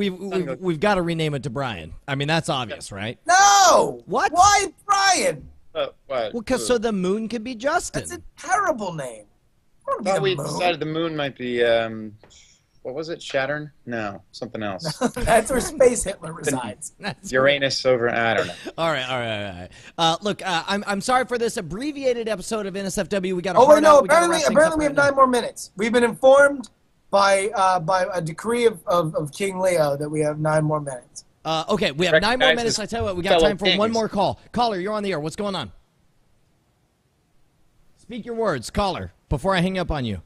F: We've got to rename it to Brian. I mean, that's obvious, right?
A: No.
F: What?
A: Why Brian?
G: What?
F: Well, because so the moon could be Justin.
A: That's a terrible name.
G: We decided the moon might be, what was it, Saturn? No, something else.
A: That's where Space Hitler resides.
G: Uranus over, I don't know.
F: All right. Look, I'm sorry for this abbreviated episode of NSFW. We got to
A: apparently we have 9 more minutes. We've been informed by a decree of King Leo that we have 9 more minutes.
F: Okay, we have 9 more minutes. I tell you what, we got time for one more call. Caller, you're on the air. What's going on? Speak your words, caller, before I hang up on you.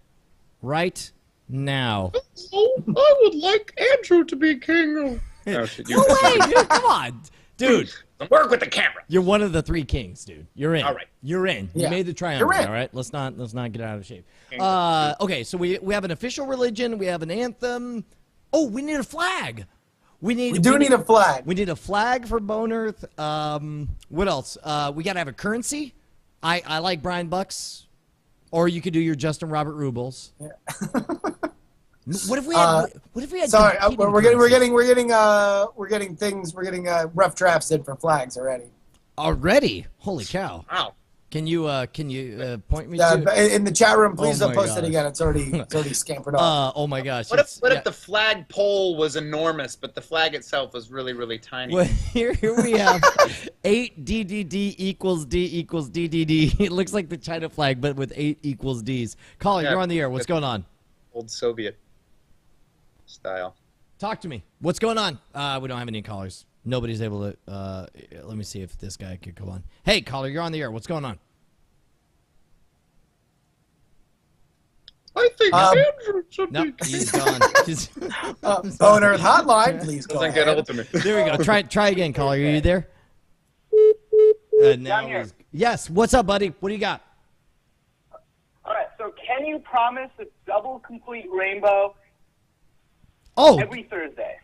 F: Right now.
G: I would like Andrew to be king.
F: No way, dude. Come on. Dude.
G: Work with the camera.
F: You're one of the 3 kings, dude. You're in.
G: All right.
F: You're in.
A: Yeah.
F: You made the triumvirate, all right? Let's not get out of shape. Okay, so we have an official religion. We have an anthem. Oh, we need a flag. We do need
A: a flag.
F: We need a flag for Bone Earth. What else? We got to have a currency. I like Brian Bucks. Or you could do your Justin Robert Rubles. Yeah. What if we had?
A: Sorry, we're getting rough drafts in for flags already.
F: Already? Holy cow!
G: Wow.
F: Can you point me to
A: in the chat room? Please don't post it again. It's already scampered off.
F: Oh my gosh!
G: What if the flag pole was enormous, but the flag itself was really, really tiny?
F: Well, here we have 8 DDD equals D equals DDD. It looks like the China flag, but with 8 equals Ds. Caller, you're on the air. What's going on?
G: Old Soviet style.
F: Talk to me. What's going on? We don't have any callers. Nobody's able to. Let me see if this guy could come on. Hey, caller, you're on the air. What's going on?
G: I think Andrew should be.
F: Nope, he's gone.
A: Bone Earth Hotline, please go ahead.
G: Get hold of me.
F: There we go. Try again, caller. Are you there? Now
C: here.
F: Yes. What's up, buddy? What do you got?
C: All right, so can you promise a double complete rainbow every Thursday?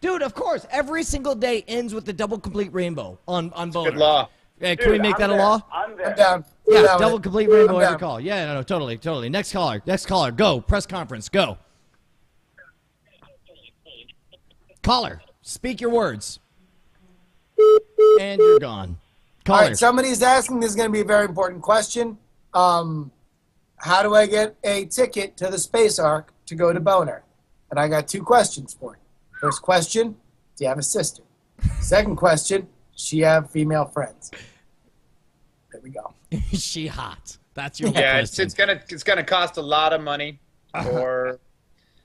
F: Dude, of course. Every single day ends with the double complete rainbow on Bone Earth.
G: Good law.
F: Can we make that a law?
C: I'm there.
A: I'm down.
F: Yeah, double complete rainbow every call. Yeah, no, totally. Next caller, go. Press conference, go. Caller, speak your words. And you're gone. Caller.
A: All right, somebody's asking, this is going to be a very important question. How do I get a ticket to the Space Ark to go to Bone Earth? and I got 2 questions for you. First question, do you have a sister? Second question, does she have female friends? There we go.
F: Is she hot? That's your
G: question. It's gonna cost a lot of money. Or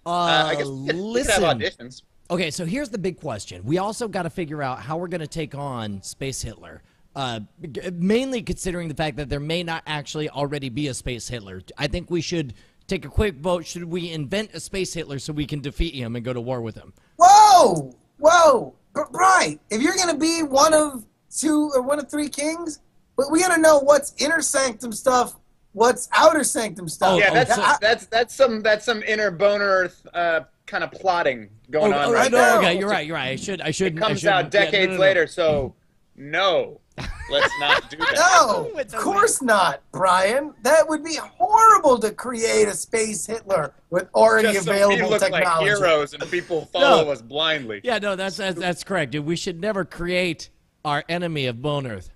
G: I guess we could have auditions.
F: Okay, so here's the big question. We also got to figure out how we're going to take on Space Hitler. Mainly considering the fact that there may not actually already be a Space Hitler. I think we should take a quick vote. Should we invent a Space Hitler so we can defeat him and go to war with him?
A: Whoa! Whoa! Right. If you're going to be one of 2 or one of 3 kings, but we got to know what's inner sanctum stuff, what's outer sanctum stuff.
G: Yeah, that's some inner boner kind of plotting going on right
F: now.
G: there.
F: Okay, you're right. I should.
G: It comes out decades later, so no. Let's not do that.
A: No, of course not, Brian. That would be horrible to create a Space Hitler with already available
G: we look
A: technology.
G: Like heroes and people follow us blindly.
F: Yeah, no, that's correct, dude. We should never create our enemy of Bone Earth.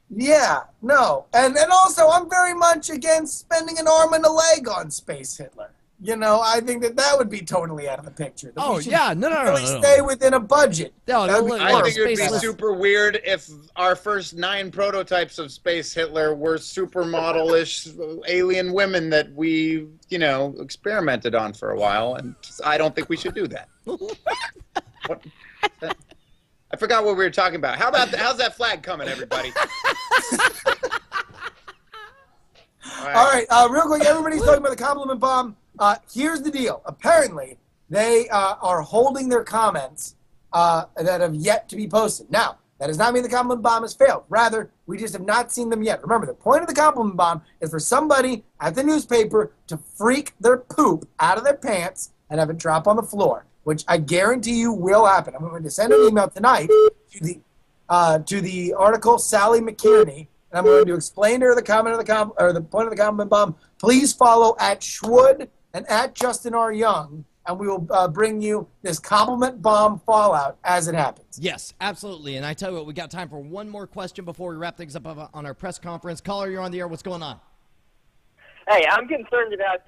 A: Yeah, no. And also, I'm very much against spending an arm and a leg on Space Hitler. You know, I think that would be totally out of the picture.
F: Oh, yeah. No.
A: Really stay within a budget.
F: I
G: think it would be super weird if our first 9 prototypes of Space Hitler were supermodel-ish alien women that we, experimented on for a while, and I don't think we should do that. I forgot what we were talking about. How's that flag coming, everybody?
A: All right, real quick, everybody's talking about the compliment bomb. Here's the deal. Apparently, they are holding their comments that have yet to be posted. Now, that does not mean the compliment bomb has failed. Rather, we just have not seen them yet. Remember, the point of the compliment bomb is for somebody at the newspaper to freak their poop out of their pants and have it drop on the floor, which I guarantee you will happen. I'm going to send an email tonight to the article Sally McKinney, and I'm going to explain to her the point of the compliment bomb. Please follow at Schwood and at Justin R. Young, and we will bring you this compliment bomb fallout as it happens.
F: Yes, absolutely. And I tell you what, we got time for one more question before we wrap things up on our press conference. Caller, you're on the air. What's going on?
J: Hey, I'm concerned about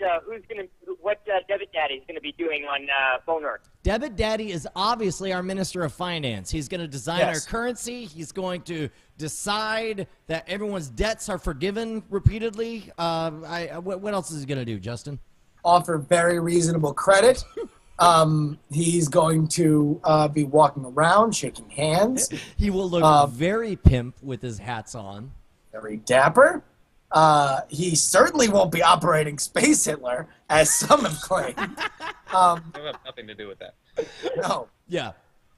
J: what Debit Daddy is going to be doing on Bone Earth.
F: Debit Daddy is obviously our Minister of Finance. He's going to design our currency. He's going to decide that everyone's debts are forgiven repeatedly. What else is he going to do, Justin?
A: Offer very reasonable credit. He's going to be walking around, shaking hands.
F: He will look very pimp with his hats on.
A: Very dapper. He certainly won't be operating Space Hitler, as some have claimed.
G: I have nothing to do with that.
A: No.
F: Yeah.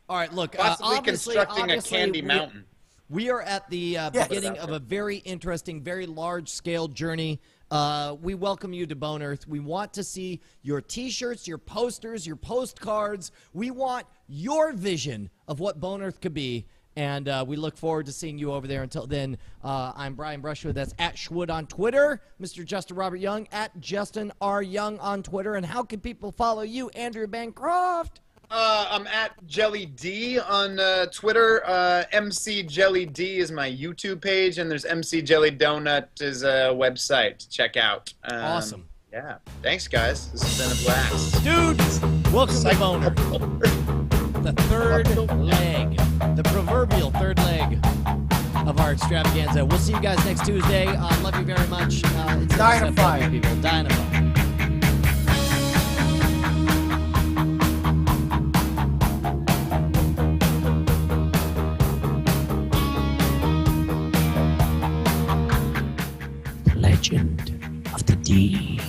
F: All right, look.
G: Possibly constructing a candy mountain.
F: We are at the beginning of a very interesting, very large-scale journey. We welcome you to Bone Earth. We want to see your T-shirts, your posters, your postcards. We want your vision of what Bone Earth could be. And we look forward to seeing you over there. Until then, I'm Brian Brushwood. That's at Schwood on Twitter. Mr. Justin Robert Young, at Justin R. Young on Twitter. And how can people follow you, Andrew Bancroft?
G: I'm at Jelly D on Twitter. MC Jelly D is my YouTube page. And there's MC Jelly Donut is a website to check out.
F: Awesome.
G: Yeah. Thanks, guys. This has been a blast.
F: Dudes, welcome to Bone Earth. The third leg, the proverbial third leg of our extravaganza. We'll see you guys next Tuesday. Love you very much. It's
A: Dynamite,
F: people. Dynamite. The legend of the D.